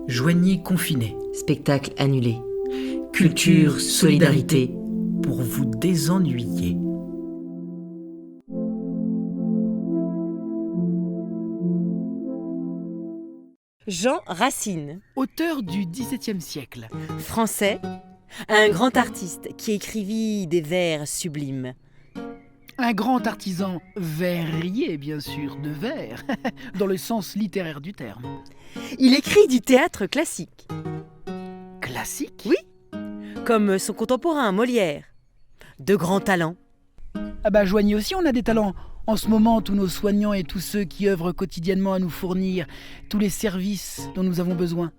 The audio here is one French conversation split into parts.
Joignez confiné. Spectacle annulé. Culture, solidarité, pour vous désennuyer. Jean Racine, Auteur du XVIIe siècle. français, un grand artiste qui écrivit des vers sublimes. Un grand artisan verrier, bien sûr, de vers, dans le sens littéraire du terme. Il écrit du théâtre classique, Classique. Oui. Comme son contemporain Molière. De grands talents. Ah bah joignez aussi, on a des talents. En ce moment, tous nos soignants et tous ceux qui œuvrent quotidiennement à nous fournir tous les services dont nous avons besoin.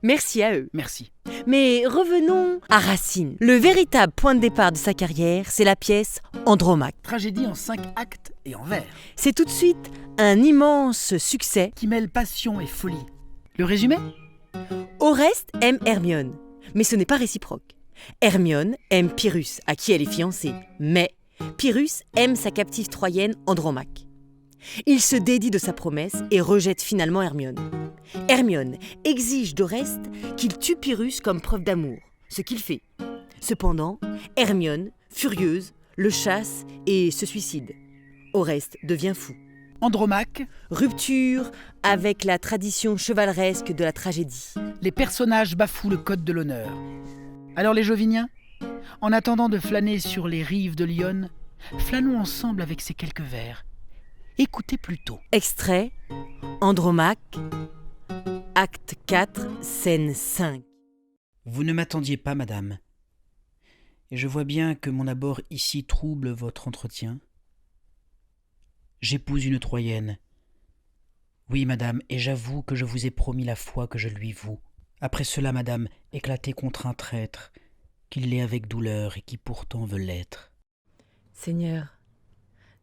Merci à eux. Merci. Mais revenons à Racine. Le véritable point de départ de sa carrière, c'est la pièce Andromaque. Tragédie en 5 actes et en vers, C'est tout de suite un immense succès. qui mêle passion et folie. Le résumé ? Oreste aime Hermione, mais ce n'est pas réciproque. Hermione aime Pyrrhus, à qui elle est fiancée, mais Pyrrhus aime sa captive troyenne Andromaque. Il se dédie de sa promesse et rejette finalement Hermione. Hermione exige d'Oreste qu'il tue Pyrrhus comme preuve d'amour, ce qu'il fait. Cependant, Hermione, furieuse, le chasse et se suicide. Oreste devient fou. Andromaque, Rupture avec la tradition chevaleresque de la tragédie. les personnages bafouent le code de l'honneur. Alors les Joviniens, en attendant de flâner sur les rives de l'Yonne, flânons ensemble avec ces quelques vers. Écoutez plutôt. Extrait, Andromaque, acte 4, scène 5. Vous ne m'attendiez pas, madame. Et je vois bien que mon abord ici trouble votre entretien. J'épouse une Troyenne. Oui, madame, et j'avoue que je vous ai promis la foi que je lui voue. Après cela, madame, éclater contre un traître, qu'il l'est avec douleur et qui pourtant veut l'être. Seigneur,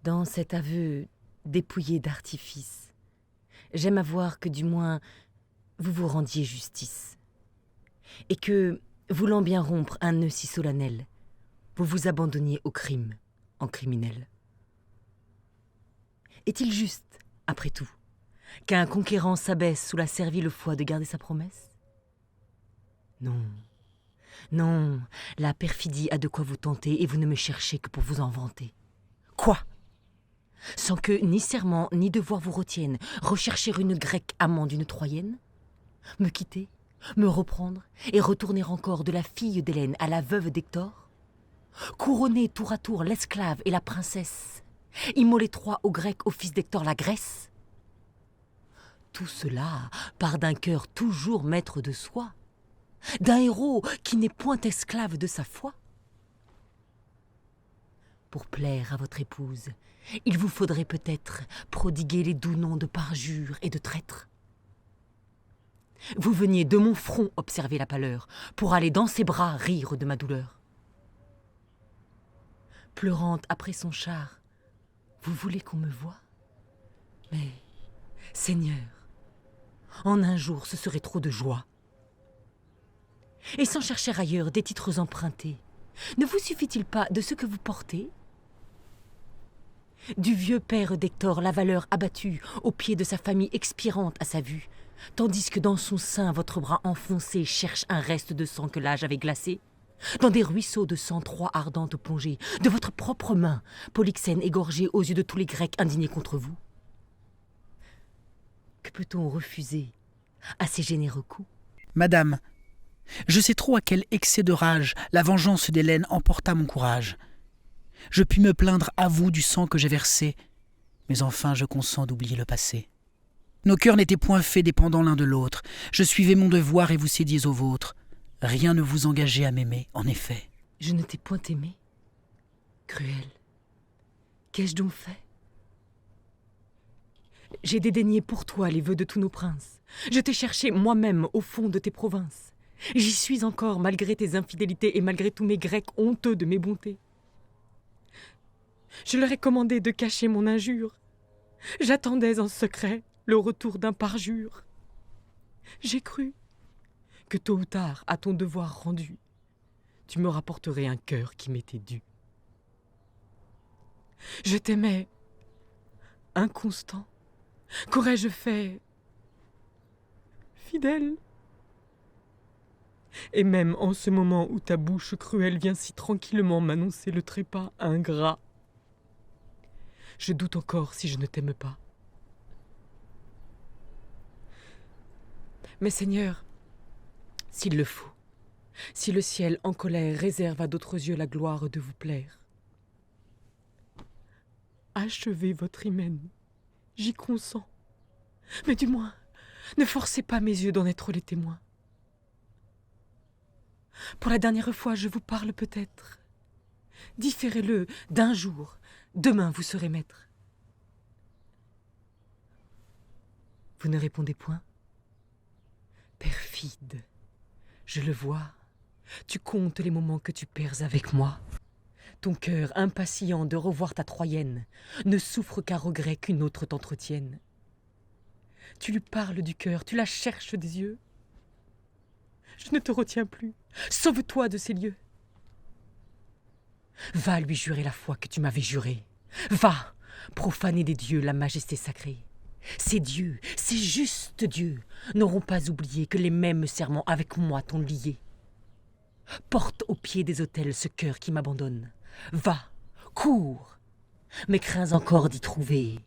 dans cet aveu dépouillé d'artifice, j'aime à voir que du moins vous vous rendiez justice, et que, voulant bien rompre un nœud si solennel, vous vous abandonniez au crime en criminel. Est-il juste, après tout, qu'un conquérant s'abaisse sous la servile foi de garder sa promesse ? Non, non, la perfidie a de quoi vous tenter et vous ne me cherchez que pour vous en vanter. Quoi ? Sans que ni serment ni devoir vous retiennent, rechercher une grecque amant d'une Troyenne ? Me quitter, me reprendre et retourner encore de la fille d'Hélène à la veuve d'Hector ? Couronner tour à tour l'esclave et la princesse ? Immoler Troie aux Grecs au fils d'Hector la Grèce ? Tout cela part d'un cœur toujours maître de soi, d'un héros qui n'est point esclave de sa foi. Pour plaire à votre épouse, il vous faudrait peut-être prodiguer les doux noms de parjure et de traître. Vous veniez de mon front observer la pâleur, pour aller dans ses bras rire de ma douleur. Pleurante après son char, vous voulez qu'on me voie ? Mais, Seigneur, en un jour ce serait trop de joie. Et sans chercher ailleurs des titres empruntés, ne vous suffit-il pas de ce que vous portez ? Du vieux père d'Hector la valeur abattue au pied de sa famille expirante à sa vue, tandis que dans son sein votre bras enfoncé cherche un reste de sang que l'âge avait glacé, dans des ruisseaux de sang Troie ardente plongée, de votre propre main, Polyxène égorgée aux yeux de tous les Grecs indignés contre vous. Que peut-on refuser à ces généreux coups ? Madame, je sais trop à quel excès de rage la vengeance d'Hélène emporta mon courage. Je puis me plaindre à vous du sang que j'ai versé, mais enfin je consens d'oublier le passé. Nos cœurs n'étaient point faits dépendants l'un de l'autre. Je suivais mon devoir et vous cédiez au vôtre. Rien ne vous engageait à m'aimer, en effet. Je ne t'ai point aimé. Cruel, qu'ai-je donc fait ? J'ai dédaigné pour toi les vœux de tous nos princes. Je t'ai cherché moi-même au fond de tes provinces. J'y suis encore malgré tes infidélités et malgré tous mes Grecs honteux de mes bontés. Je leur ai commandé de cacher mon injure. J'attendais en secret le retour d'un parjure. J'ai cru que tôt ou tard, à ton devoir rendu, tu me rapporterais un cœur qui m'était dû. Je t'aimais, inconstant. Qu'aurais-je fait, fidèle, Et même en ce moment où ta bouche cruelle vient si tranquillement m'annoncer le trépas ingrat, je doute encore si je ne t'aime pas. Mais Seigneur, s'il le faut, si le ciel en colère réserve à d'autres yeux la gloire de vous plaire, achevez votre hymen, j'y consens. Mais du moins, ne forcez pas mes yeux d'en être les témoins. Pour la dernière fois, je vous parle peut-être. Différez-le d'un jour, demain vous serez maître. Vous ne répondez point? Perfide, je le vois, tu comptes les moments que tu perds avec moi. Ton cœur, impatient de revoir ta Troyenne, ne souffre qu'à regret qu'une autre t'entretienne. Tu lui parles du cœur, tu la cherches des yeux. Je ne te retiens plus, sauve-toi de ces lieux. Va lui jurer la foi que tu m'avais jurée. Va profaner des dieux la majesté sacrée. Ces dieux, ces justes dieux, n'auront pas oublié que les mêmes serments avec moi t'ont lié. Porte au pied des autels ce cœur qui m'abandonne. Va, cours, mais crains encore d'y trouver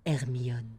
Hermione.